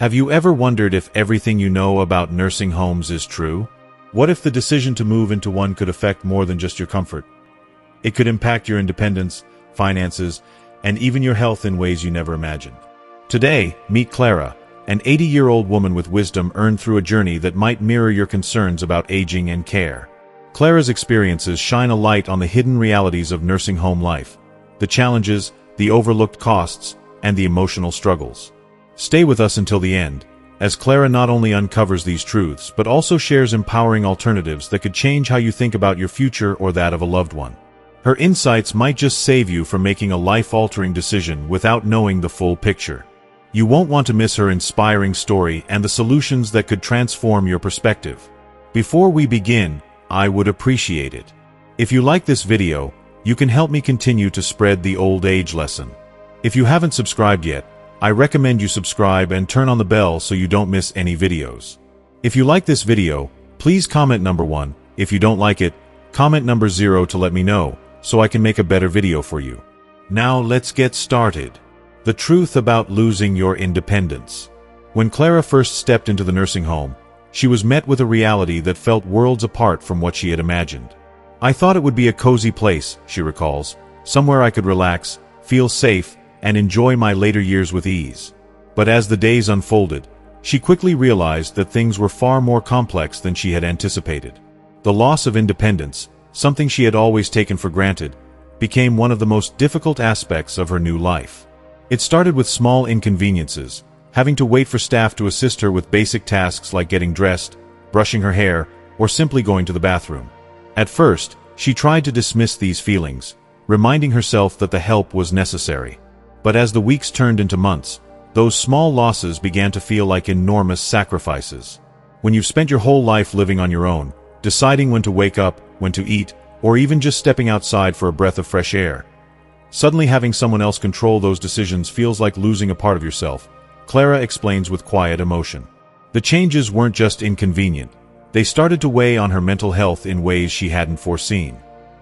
Have you ever wondered if everything you know about nursing homes is true? What if the decision to move into one could affect more than just your comfort? It could impact your independence, finances, and even your health in ways you never imagined. Today, meet Clara, an 80-year-old woman with wisdom earned through a journey that might mirror your concerns about aging and care. Clara's experiences shine a light on the hidden realities of nursing home life, the challenges, the overlooked costs, and the emotional struggles. Stay with us until the end, as Clara not only uncovers these truths but also shares empowering alternatives that could change how you think about your future or that of a loved one. Her insights might just save you from making a life-altering decision without knowing the full picture. You won't want to miss her inspiring story and the solutions that could transform your perspective. Before we begin, I would appreciate it if you like this video. You can help me continue to spread the old age lesson. If you haven't subscribed yet, I recommend you subscribe and turn on the bell so you don't miss any videos. If you like this video, please comment number 1. If you don't like it, comment number 0 to let me know, so I can make a better video for you. Now let's get started. The truth about losing your independence. When Clara first stepped into the nursing home, she was met with a reality that felt worlds apart from what she had imagined. "I thought it would be a cozy place," she recalls, "somewhere I could relax, feel safe, and enjoy my later years with ease." But as the days unfolded, she quickly realized that things were far more complex than she had anticipated. The loss of independence, something she had always taken for granted, became one of the most difficult aspects of her new life. It started with small inconveniences, having to wait for staff to assist her with basic tasks like getting dressed, brushing her hair, or simply going to the bathroom. At first, she tried to dismiss these feelings, reminding herself that the help was necessary. But as the weeks turned into months, those small losses began to feel like enormous sacrifices. When you've spent your whole life living on your own, deciding when to wake up, when to eat, or even just stepping outside for a breath of fresh air, suddenly having someone else control those decisions feels like losing a part of yourself, Clara explains with quiet emotion. The changes weren't just inconvenient. They started to weigh on her mental health in ways she hadn't foreseen.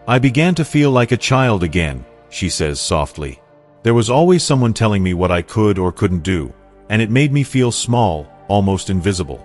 "I began to feel like a child again," she says softly. "There was always someone telling me what I could or couldn't do, and it made me feel small, almost invisible.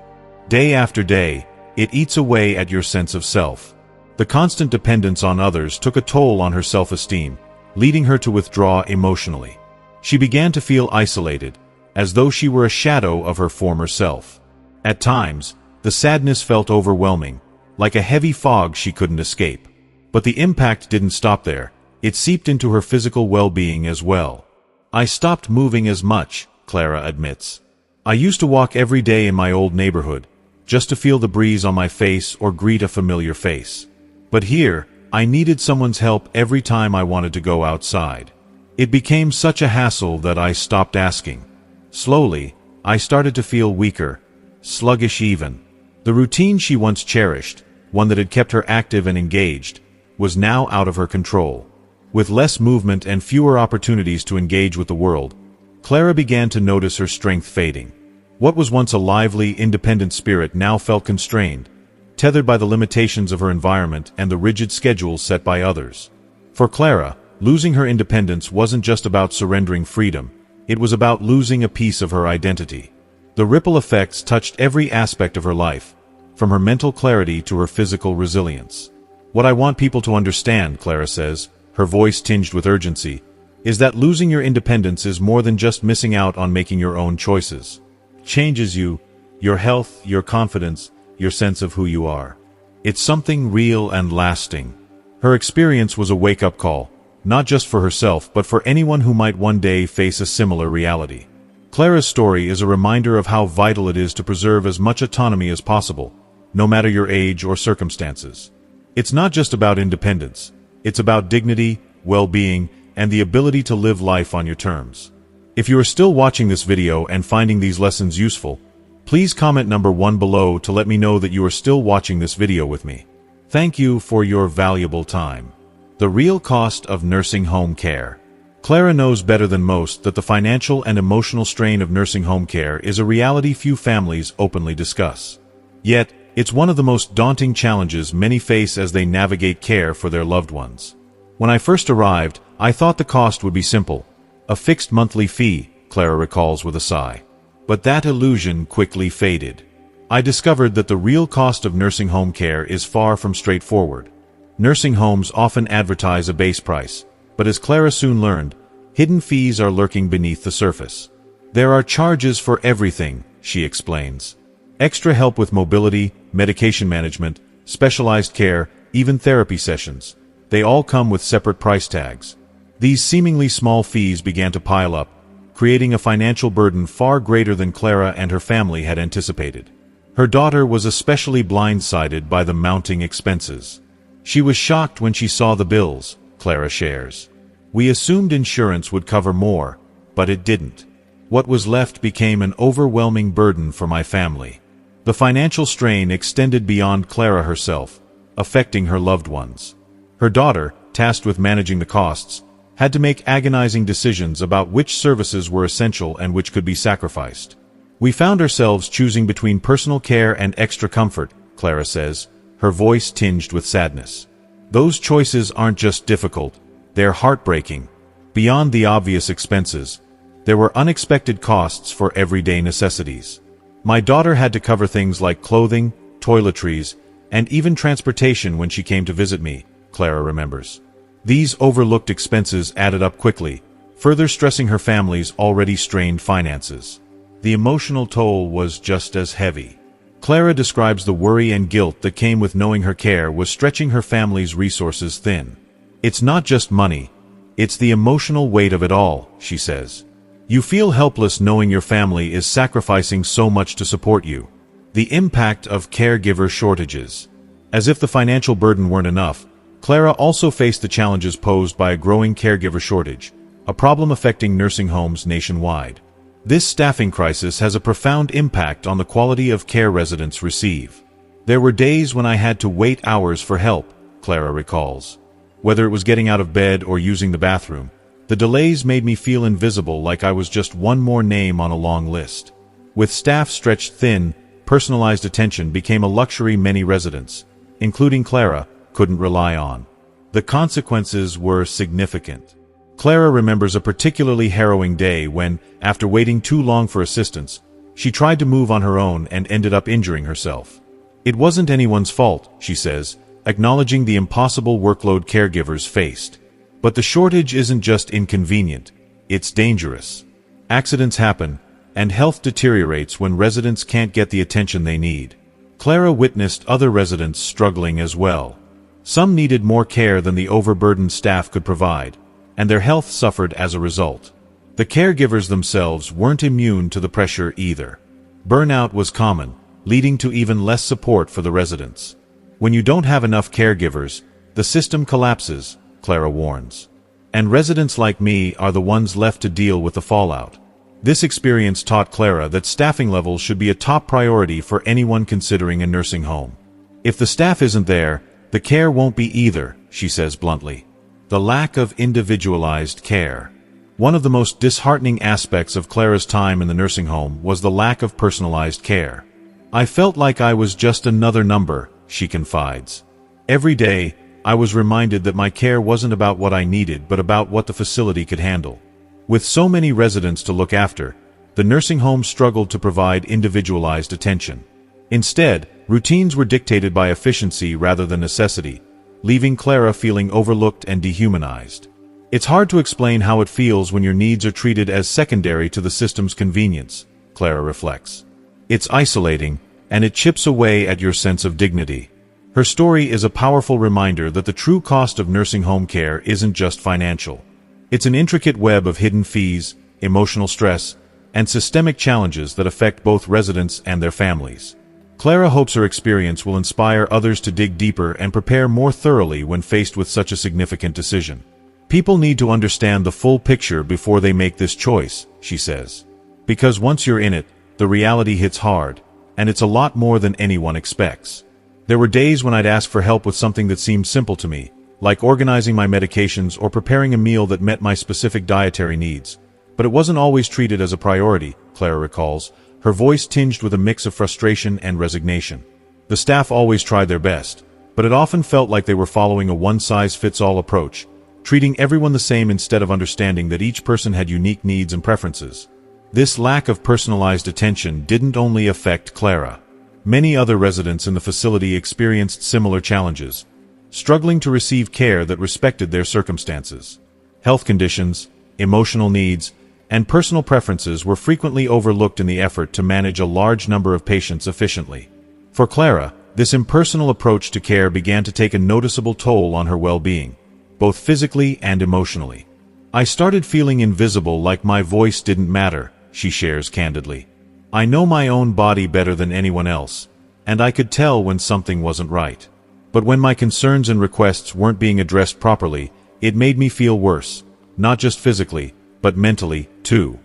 Day after day, it eats away at your sense of self." The constant dependence on others took a toll on her self-esteem, leading her to withdraw emotionally. She began to feel isolated, as though she were a shadow of her former self. At times, the sadness felt overwhelming, like a heavy fog she couldn't escape. But the impact didn't stop there. It seeped into her physical well-being as well. "I stopped moving as much," Clara admits. "I used to walk every day in my old neighborhood, just to feel the breeze on my face or greet a familiar face. But here, I needed someone's help every time I wanted to go outside. It became such a hassle that I stopped asking. Slowly, I started to feel weaker, sluggish even. The routine she once cherished, one that had kept her active and engaged, was now out of her control. With less movement and fewer opportunities to engage with the world, Clara began to notice her strength fading. What was once a lively, independent spirit now felt constrained, tethered by the limitations of her environment and the rigid schedules set by others. For Clara, losing her independence wasn't just about surrendering freedom, it was about losing a piece of her identity. The ripple effects touched every aspect of her life, from her mental clarity to her physical resilience. "What I want people to understand," Clara says, her voice tinged with urgency, "is that losing your independence is more than just missing out on making your own choices. It changes you, your health, your confidence, your sense of who you are. It's something real and lasting." Her experience was a wake-up call, not just for herself but for anyone who might one day face a similar reality. Clara's story is a reminder of how vital it is to preserve as much autonomy as possible, no matter your age or circumstances. It's not just about independence. It's about dignity, well-being, and the ability to live life on your terms. If you are still watching this video and finding these lessons useful, please comment number 1 below to let me know that you are still watching this video with me. Thank you for your valuable time. The real cost of nursing home care. Clara knows better than most that the financial and emotional strain of nursing home care is a reality few families openly discuss. Yet, it's one of the most daunting challenges many face as they navigate care for their loved ones. "When I first arrived, I thought the cost would be simple. A fixed monthly fee," Clara recalls with a sigh. But that illusion quickly faded. I discovered that the real cost of nursing home care is far from straightforward. Nursing homes often advertise a base price, but as Clara soon learned, hidden fees are lurking beneath the surface. There are charges for everything, she explains. Extra help with mobility, medication management, specialized care, even therapy sessions. They all come with separate price tags. These seemingly small fees began to pile up, creating a financial burden far greater than Clara and her family had anticipated. Her daughter was especially blindsided by the mounting expenses. She was shocked when she saw the bills, Clara shares. We assumed insurance would cover more, but it didn't. What was left became an overwhelming burden for my family. The financial strain extended beyond Clara herself, affecting her loved ones. Her daughter, tasked with managing the costs, had to make agonizing decisions about which services were essential and which could be sacrificed. We found ourselves choosing between personal care and extra comfort, Clara says, her voice tinged with sadness. Those choices aren't just difficult, they're heartbreaking. Beyond the obvious expenses, there were unexpected costs for everyday necessities. My daughter had to cover things like clothing, toiletries, and even transportation when she came to visit me, Clara remembers. These overlooked expenses added up quickly, further stressing her family's already strained finances. The emotional toll was just as heavy. Clara describes the worry and guilt that came with knowing her care was stretching her family's resources thin. It's not just money, it's the emotional weight of it all, she says. You feel helpless knowing your family is sacrificing so much to support you. The impact of caregiver shortages. As if the financial burden weren't enough, Clara also faced the challenges posed by a growing caregiver shortage, a problem affecting nursing homes nationwide. This staffing crisis has a profound impact on the quality of care residents receive. There were days when I had to wait hours for help, Clara recalls. Whether it was getting out of bed or using the bathroom, the delays made me feel invisible, like I was just one more name on a long list. With staff stretched thin, personalized attention became a luxury many residents, including Clara, couldn't rely on. The consequences were significant. Clara remembers a particularly harrowing day when, after waiting too long for assistance, she tried to move on her own and ended up injuring herself. It wasn't anyone's fault, she says, acknowledging the impossible workload caregivers faced. But the shortage isn't just inconvenient, it's dangerous. Accidents happen, and health deteriorates when residents can't get the attention they need. Clara witnessed other residents struggling as well. Some needed more care than the overburdened staff could provide, and their health suffered as a result. The caregivers themselves weren't immune to the pressure either. Burnout was common, leading to even less support for the residents. When you don't have enough caregivers, the system collapses, Clara warns. And residents like me are the ones left to deal with the fallout. This experience taught Clara that staffing levels should be a top priority for anyone considering a nursing home. If the staff isn't there, the care won't be either, she says bluntly. The lack of individualized care. One of the most disheartening aspects of Clara's time in the nursing home was the lack of personalized care. I felt like I was just another number, she confides. Every day, I was reminded that my care wasn't about what I needed but about what the facility could handle. With so many residents to look after, the nursing home struggled to provide individualized attention. Instead, routines were dictated by efficiency rather than necessity, leaving Clara feeling overlooked and dehumanized. It's hard to explain how it feels when your needs are treated as secondary to the system's convenience, Clara reflects. It's isolating, and it chips away at your sense of dignity. Her story is a powerful reminder that the true cost of nursing home care isn't just financial. It's an intricate web of hidden fees, emotional stress, and systemic challenges that affect both residents and their families. Clara hopes her experience will inspire others to dig deeper and prepare more thoroughly when faced with such a significant decision. People need to understand the full picture before they make this choice, she says. Because once you're in it, the reality hits hard, and it's a lot more than anyone expects. There were days when I'd ask for help with something that seemed simple to me, like organizing my medications or preparing a meal that met my specific dietary needs. But it wasn't always treated as a priority, Clara recalls, her voice tinged with a mix of frustration and resignation. The staff always tried their best, but it often felt like they were following a one-size-fits-all approach, treating everyone the same instead of understanding that each person had unique needs and preferences. This lack of personalized attention didn't only affect Clara. Many other residents in the facility experienced similar challenges, struggling to receive care that respected their circumstances. Health conditions, emotional needs, and personal preferences were frequently overlooked in the effort to manage a large number of patients efficiently. For Clara, this impersonal approach to care began to take a noticeable toll on her well-being, both physically and emotionally. "I started feeling invisible, like my voice didn't matter," she shares candidly. "I know my own body better than anyone else, and I could tell when something wasn't right. But when my concerns and requests weren't being addressed properly, it made me feel worse, not just physically, but mentally, too.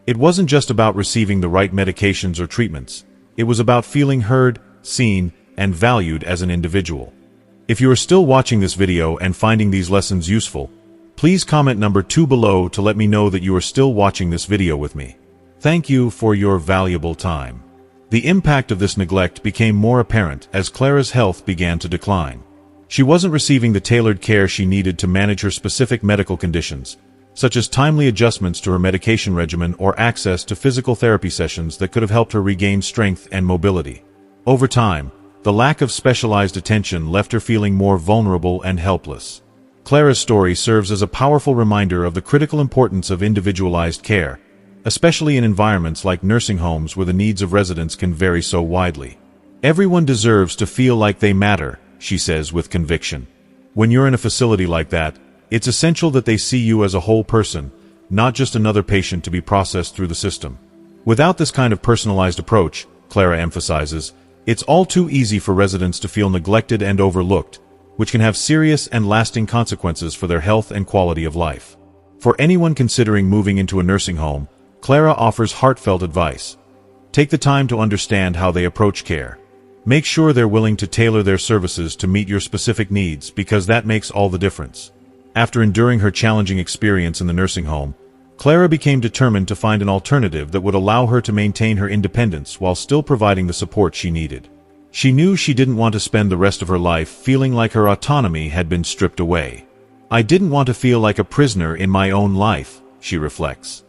It wasn't just about receiving the right medications or treatments. It was about feeling heard, seen, and valued as an individual." If you are still watching this video and finding these lessons useful, please comment number 2 below to let me know that you are still watching this video with me. Thank you for your valuable time. The impact of this neglect became more apparent as Clara's health began to decline. She wasn't receiving the tailored care she needed to manage her specific medical conditions, such as timely adjustments to her medication regimen or access to physical therapy sessions that could have helped her regain strength and mobility. Over time, the lack of specialized attention left her feeling more vulnerable and helpless. Clara's story serves as a powerful reminder of the critical importance of individualized care, especially in environments like nursing homes where the needs of residents can vary so widely. "Everyone deserves to feel like they matter," she says with conviction. "When you're in a facility like that, it's essential that they see you as a whole person, not just another patient to be processed through the system." Without this kind of personalized approach, Clara emphasizes, it's all too easy for residents to feel neglected and overlooked, which can have serious and lasting consequences for their health and quality of life. For anyone considering moving into a nursing home, Clara offers heartfelt advice. Take the time to understand how they approach care. Make sure they're willing to tailor their services to meet your specific needs, because that makes all the difference. After enduring her challenging experience in the nursing home, Clara became determined to find an alternative that would allow her to maintain her independence while still providing the support she needed. She knew she didn't want to spend the rest of her life feeling like her autonomy had been stripped away. "I didn't want to feel like a prisoner in my own life," she reflects.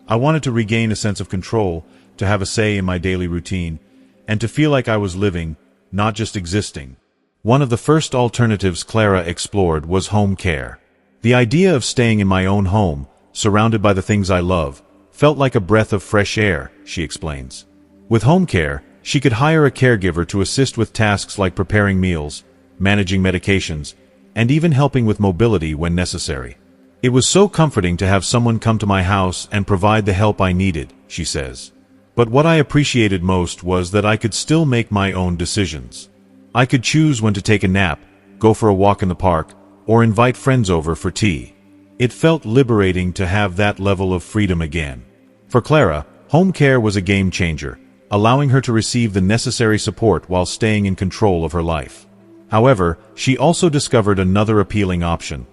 "I wanted to regain a sense of control, to have a say in my daily routine, and to feel like I was living, not just existing." One of the first alternatives Clara explored was home care. "The idea of staying in my own home, surrounded by the things I love, felt like a breath of fresh air," she explains. With home care, she could hire a caregiver to assist with tasks like preparing meals, managing medications, and even helping with mobility when necessary. "It was so comforting to have someone come to my house and provide the help I needed," she says. "But what I appreciated most was that I could still make my own decisions. I could choose when to take a nap, go for a walk in the park, or invite friends over for tea. It felt liberating to have that level of freedom again." For Clara, home care was a game changer, allowing her to receive the necessary support while staying in control of her life. However, she also discovered another appealing option: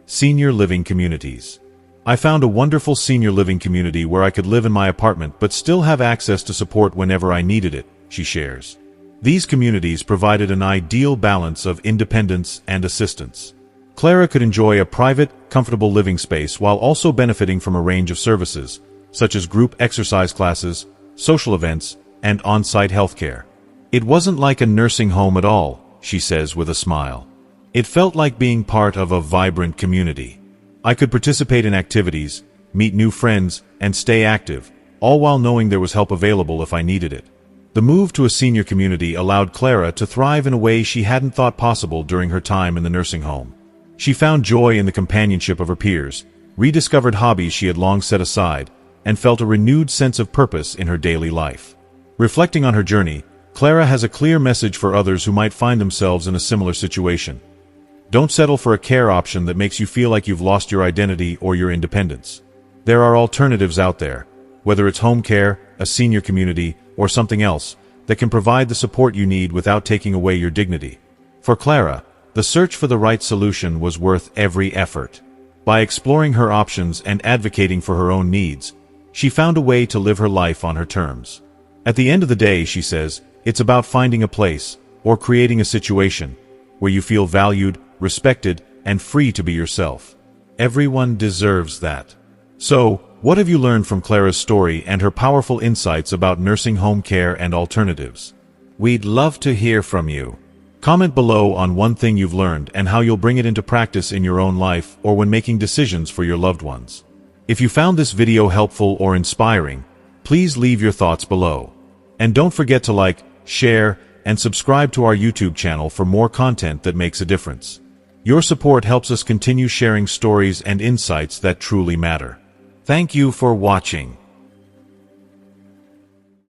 senior living communities. "I found a wonderful senior living community where I could live in my apartment but still have access to support whenever I needed it," she shares. These communities provided an ideal balance of independence and assistance. Clara could enjoy a private, comfortable living space while also benefiting from a range of services, such as group exercise classes, social events, and on-site healthcare. "It wasn't like a nursing home at all," she says with a smile. "It felt like being part of a vibrant community. I could participate in activities, meet new friends, and stay active, all while knowing there was help available if I needed it." The move to a senior community allowed Clara to thrive in a way she hadn't thought possible during her time in the nursing home. She found joy in the companionship of her peers, rediscovered hobbies she had long set aside, and felt a renewed sense of purpose in her daily life. Reflecting on her journey, Clara has a clear message for others who might find themselves in a similar situation. Don't settle for a care option that makes you feel like you've lost your identity or your independence. There are alternatives out there, whether it's home care, a senior community, or something else, that can provide the support you need without taking away your dignity. For Clara, the search for the right solution was worth every effort. By exploring her options and advocating for her own needs, she found a way to live her life on her terms. At the end of the day, she says, it's about finding a place, or creating a situation, where you feel valued, respected, and free to be yourself. Everyone deserves that. So, What have you learned from Clara's story and her powerful insights about nursing home care and alternatives? We'd love to hear from you. Comment below on one thing you've learned and how you'll bring it into practice in your own life or when making decisions for your loved ones. If you found this video helpful or inspiring, please leave your thoughts below. And don't forget to like, share, and subscribe to our YouTube channel for more content that makes a difference. Your support helps us continue sharing stories and insights that truly matter. Thank you for watching.